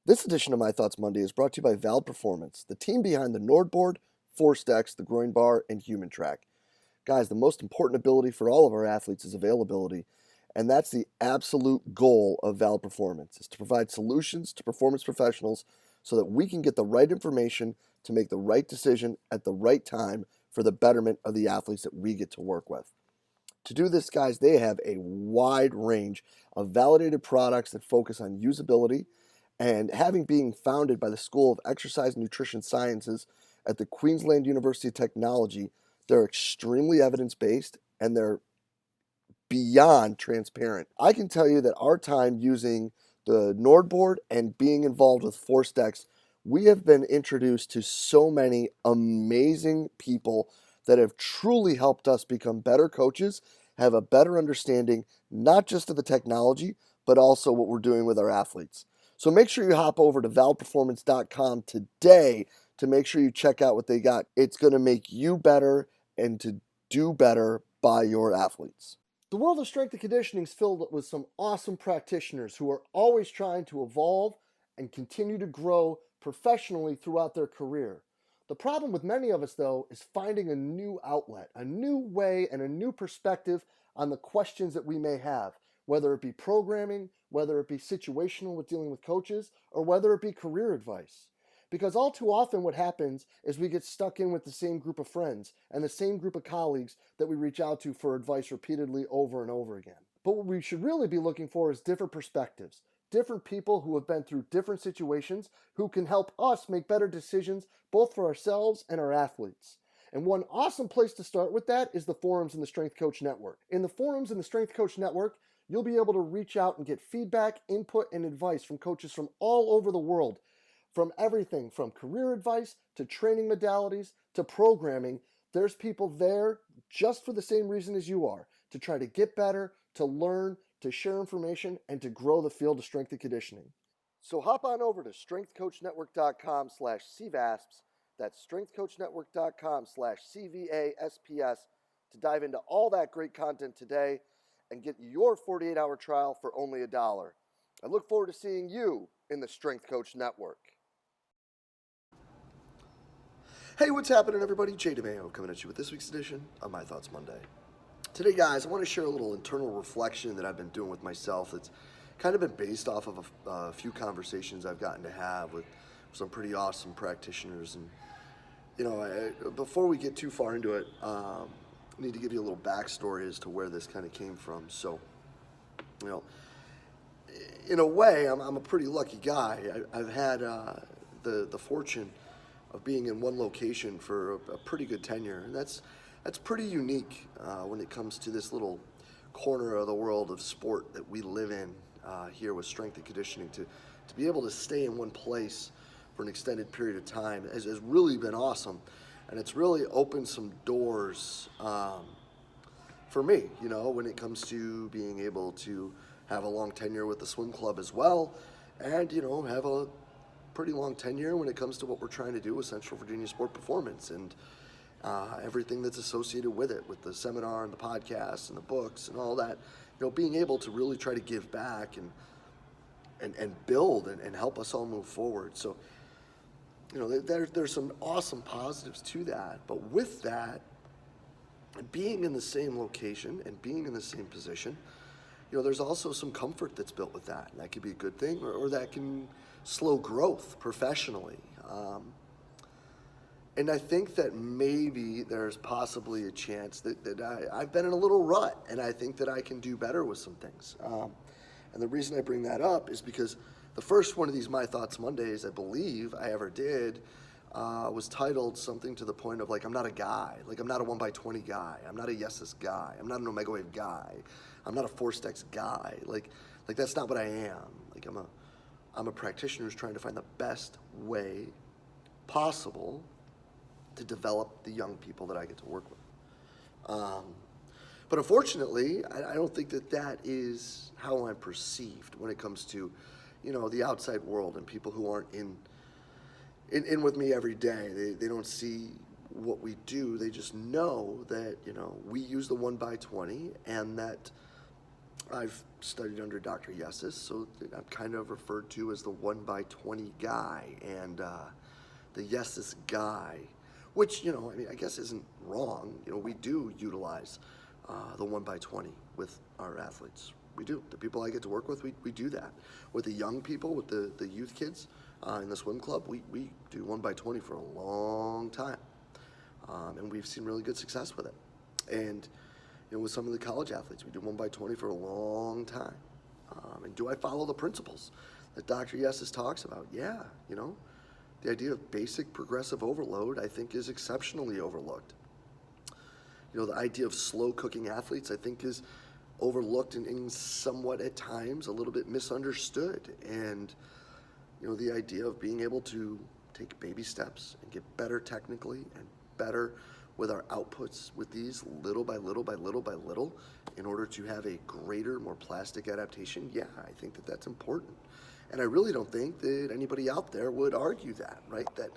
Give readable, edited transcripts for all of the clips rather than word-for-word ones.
This edition of My Thoughts Monday is brought to you by Val Performance, the team behind the Nordboard, ForceDex, the Groin Bar, and Human Track. Guys, the most important ability for all of our athletes is availability, and that's the absolute goal of Val Performance, is to provide solutions to performance professionals so that we can get the right information to make the right decision at the right time for the betterment of the athletes that we get to work with. To do this, guys, they have a wide range of validated products that focus on usability, and having being founded by the School of Exercise and Nutrition Sciences at the Queensland University of Technology, they're extremely evidence-based and they're beyond transparent. I can tell you that our time using the Nordboard and being involved with ForceDex, we have been introduced to so many amazing people that have truly helped us become better coaches, have a better understanding, not just of the technology, but also what we're doing with our athletes. So make sure you hop over to valperformance.com today to make sure you check out what they got. It's going to make you better and to do better by your athletes. The world of strength and conditioning is filled with some awesome practitioners who are always trying to evolve and continue to grow professionally throughout their career. The problem with many of us, though, is finding a new outlet, a new way, and a new perspective on the questions that we may have, whether it be programming, whether it be situational with dealing with coaches, or whether it be career advice. Because all too often what happens is we get stuck in with the same group of friends and the same group of colleagues that we reach out to for advice repeatedly over and over again. But what we should really be looking for is different perspectives, different people who have been through different situations who can help us make better decisions both for ourselves and our athletes. And one awesome place to start with that is the forums in the Strength Coach Network. In the forums in the Strength Coach Network, you'll be able to reach out and get feedback, input, and advice from coaches from all over the world, from everything from career advice to training modalities to programming. There's people there just for the same reason as you are, to try to get better, to learn, to share information, and to grow the field of strength and conditioning. So hop on over to strengthcoachnetwork.com/CVASPS. That's strengthcoachnetwork.com/CVASPS to dive into all that great content today and get your 48-hour trial for only $1. I look forward to seeing you in the Strength Coach Network. Hey, what's happening, everybody? Jay DeMayo coming at you with this week's edition of My Thoughts Monday. Today, guys, I want to share a little internal reflection that I've been doing with myself that's kind of been based off of a few conversations I've gotten to have with some pretty awesome practitioners. And, before we get too far into it, I need to give you a little backstory as to where this kind of came from. So, in a way, I'm a pretty lucky guy. I've had the fortune of being in one location for a pretty good tenure, and that's pretty unique when it comes to this little corner of the world of sport that we live in here with strength and conditioning. To be able to stay in one place for an extended period of time has really been awesome, and it's really opened some doors for me, when it comes to being able to have a long tenure with the swim club as well, and, have a pretty long tenure when it comes to what we're trying to do with Central Virginia Sport Performance and everything that's associated with it, with the seminar and the podcast and the books and all that. Being able to really try to give back and build and help us all move forward. So, there's some awesome positives to that. But with that, being in the same location and being in the same position, there's also some comfort that's built with that. And that could be a good thing, or that can slow growth professionally. And I think that maybe there's possibly a chance that I've been in a little rut, and I think that I can do better with some things. And the reason I bring that up is because the first one of these My Thoughts Mondays, I believe I ever did, was titled something to the point of, like, I'm not a guy. Like, I'm not a 1x20 guy. I'm not a Yeses guy. I'm not an Omega Wave guy. I'm not a ForceDex guy. Like that's not what I am. Like, I'm a practitioner who's trying to find the best way possible to develop the young people that I get to work with. But unfortunately, I don't think that is how I'm perceived when it comes to, the outside world and people who aren't in with me every day. They don't see what we do. They just know that, we use the 1x20 and that I've studied under Dr. Yesus, so I'm kind of referred to as the 1x20 guy, and the Yesus guy, which, I mean, I guess isn't wrong. We do utilize the 1x20 with our athletes. We do. The people I get to work with, we do that. With the young people, with the youth kids in the swim club, we do 1x20 for a long time. And we've seen really good success with it. And with some of the college athletes, we do 1x20 for a long time. And do I follow the principles that Dr. Yesus talks about? Yeah, the idea of basic progressive overload, I think, is exceptionally overlooked. The idea of slow cooking athletes, I think, is overlooked and somewhat at times a little bit misunderstood. And, the idea of being able to take baby steps and get better technically and better with our outputs with these little by little by little by little in order to have a greater, more plastic adaptation, yeah, I think that that's important. And I really don't think that anybody out there would argue that, right? That,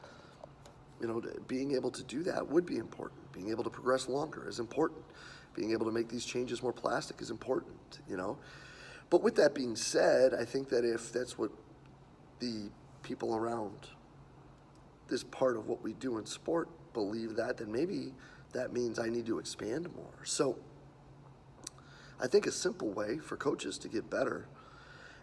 being able to do that would be important. Being able to progress longer is important. Being able to make these changes more plastic is important, But with that being said, I think that if that's what the people around this part of what we do in sport believe that, then maybe that means I need to expand more. So I think a simple way for coaches to get better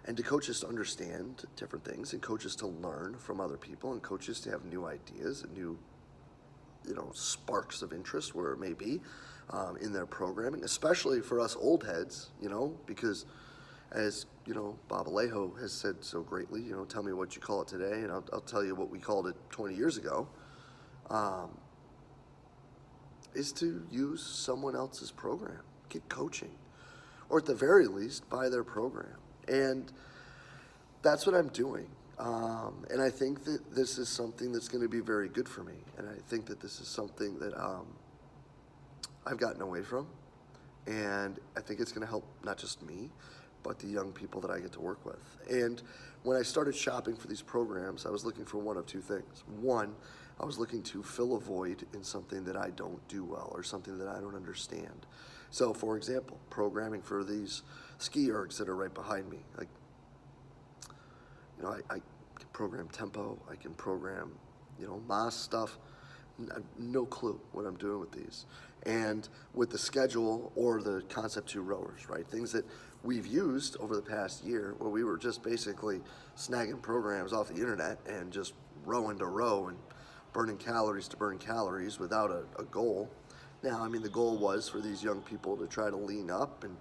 and to coaches to understand different things and coaches to learn from other people and coaches to have new ideas and new, sparks of interest where it may be in their programming, especially for us old heads, because as, Bob Alejo has said so greatly, tell me what you call it today and I'll tell you what we called it 20 years ago, is to use someone else's program, get coaching, or at the very least, buy their program. And that's what I'm doing. And I think that this is something that's going to be very good for me. And I think that this is something that I've gotten away from. And I think it's going to help not just me, but the young people that I get to work with. And when I started shopping for these programs, I was looking for one of two things. One, I was looking to fill a void in something that I don't do well or something that I don't understand. So, for example, programming for these ski ergs that are right behind me. Like, I can program tempo, I can program, mass stuff. No clue what I'm doing with these. And with the schedule or the Concept 2 rowers, right? Things that we've used over the past year where we were just basically snagging programs off the internet and just rowing to row and burning calories to burn calories without a goal. Now, I mean, the goal was for these young people to try to lean up and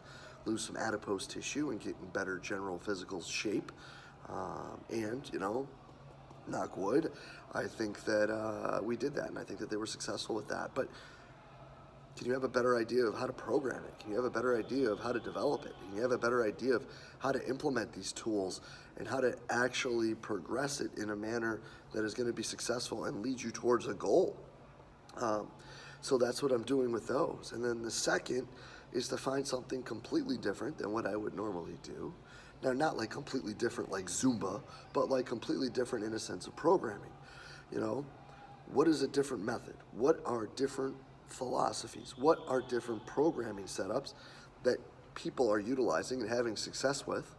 lose some adipose tissue and get in better general physical shape. And, knock wood, I think that we did that, and I think that they were successful with that. But can you have a better idea of how to program it? Can you have a better idea of how to develop it? Can you have a better idea of how to implement these tools and how to actually progress it in a manner that is going to be successful and lead you towards a goal? So that's what I'm doing with those. And then the second is to find something completely different than what I would normally do. Now, not like completely different like Zumba, but like completely different in a sense of programming. What is a different method? What are different philosophies? What are different programming setups that people are utilizing and having success with?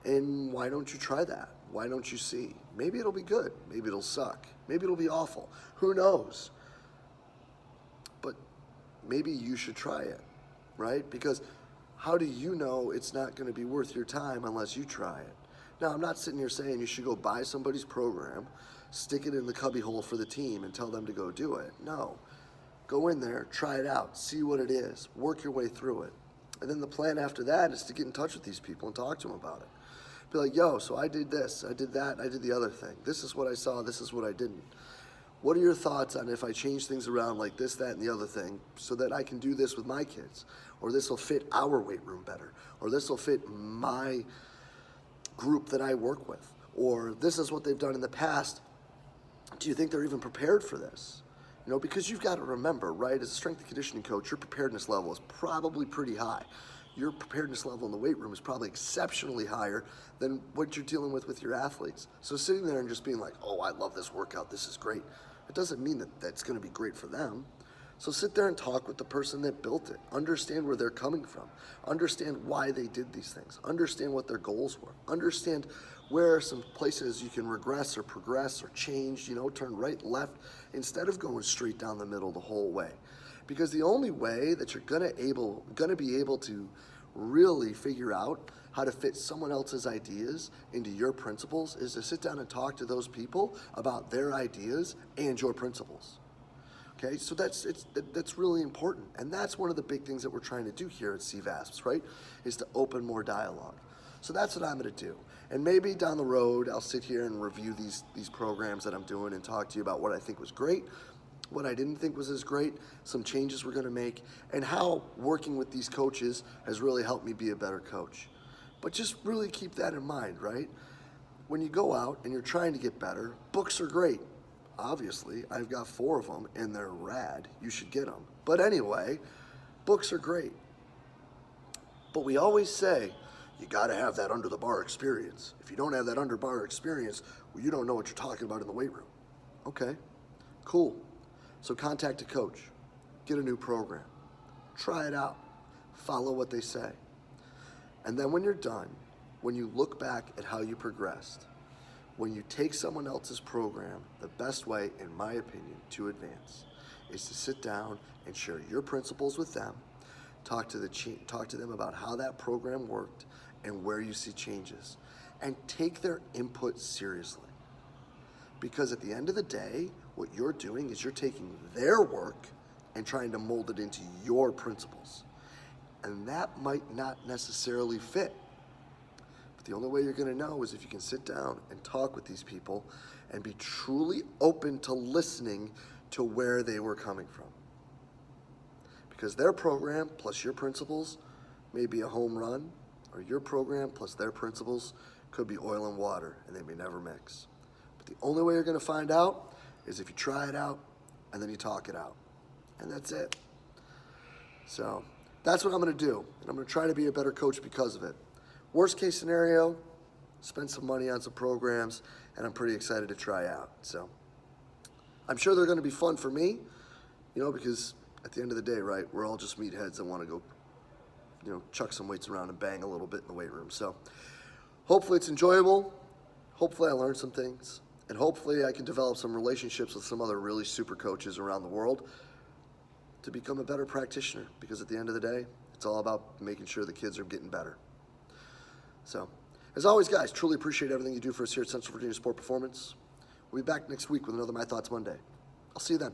And why don't you try that? Why don't you see? Maybe it'll be good. Maybe it'll suck. Maybe it'll be awful. Who knows? But maybe you should try it, right? Because how do you know it's not going to be worth your time unless you try it? Now, I'm not sitting here saying you should go buy somebody's program, stick it in the cubbyhole for the team, and tell them to go do it. No. Go in there, try it out, see what it is, work your way through it. And then the plan after that is to get in touch with these people and talk to them about it. Be like, yo, so I did this, I did that, I did the other thing. This is what I saw, this is what I didn't. What are your thoughts on if I change things around like this, that, and the other thing so that I can do this with my kids? Or this will fit our weight room better. Or this will fit my group that I work with. Or this is what they've done in the past. Do you think they're even prepared for this? Because you've got to remember, right, as a strength and conditioning coach, your preparedness level is probably pretty high. Your preparedness level in the weight room is probably exceptionally higher than what you're dealing with your athletes. So sitting there and just being like, oh, I love this workout, this is great, it doesn't mean that that's going to be great for them. So sit there and talk with the person that built it. Understand where they're coming from. Understand why they did these things. Understand what their goals were. Understand where are some places you can regress or progress or change, turn right, left, instead of going straight down the middle the whole way. Because the only way that you're gonna be able to really figure out how to fit someone else's ideas into your principles is to sit down and talk to those people about their ideas and your principles. Okay, so that's really important, and that's one of the big things that we're trying to do here at CVASPS, right? Is to open more dialogue. So that's what I'm going to do, and maybe down the road I'll sit here and review these programs that I'm doing and talk to you about what I think was great, what I didn't think was as great, some changes we're going to make, and how working with these coaches has really helped me be a better coach. But just really keep that in mind, right? When you go out and you're trying to get better, books are great. Obviously, I've got 4 of them, and they're rad. You should get them. But anyway, books are great. But we always say, you got to have that under-the-bar experience. If you don't have that under-bar experience, well, you don't know what you're talking about in the weight room. Okay, cool. So contact a coach. Get a new program. Try it out. Follow what they say. And then when you're done, when you look back at how you progressed, when you take someone else's program, the best way, in my opinion, to advance is to sit down and share your principles with them, talk to them about how that program worked and where you see changes, and take their input seriously. Because at the end of the day, what you're doing is you're taking their work and trying to mold it into your principles. And that might not necessarily fit. The only way you're going to know is if you can sit down and talk with these people and be truly open to listening to where they were coming from. Because their program plus your principles may be a home run, or your program plus their principles could be oil and water, and they may never mix. But the only way you're going to find out is if you try it out and then you talk it out. And that's it. So that's what I'm going to do, and I'm going to try to be a better coach because of it. Worst case scenario, spend some money on some programs, and I'm pretty excited to try out. So I'm sure they're going to be fun for me, because at the end of the day, right, we're all just meatheads that want to go, chuck some weights around and bang a little bit in the weight room. So hopefully it's enjoyable. Hopefully I learned some things, and hopefully I can develop some relationships with some other really super coaches around the world to become a better practitioner, because at the end of the day, it's all about making sure the kids are getting better. So, as always, guys, truly appreciate everything you do for us here at Central Virginia Sport Performance. We'll be back next week with another My Thoughts Monday. I'll see you then.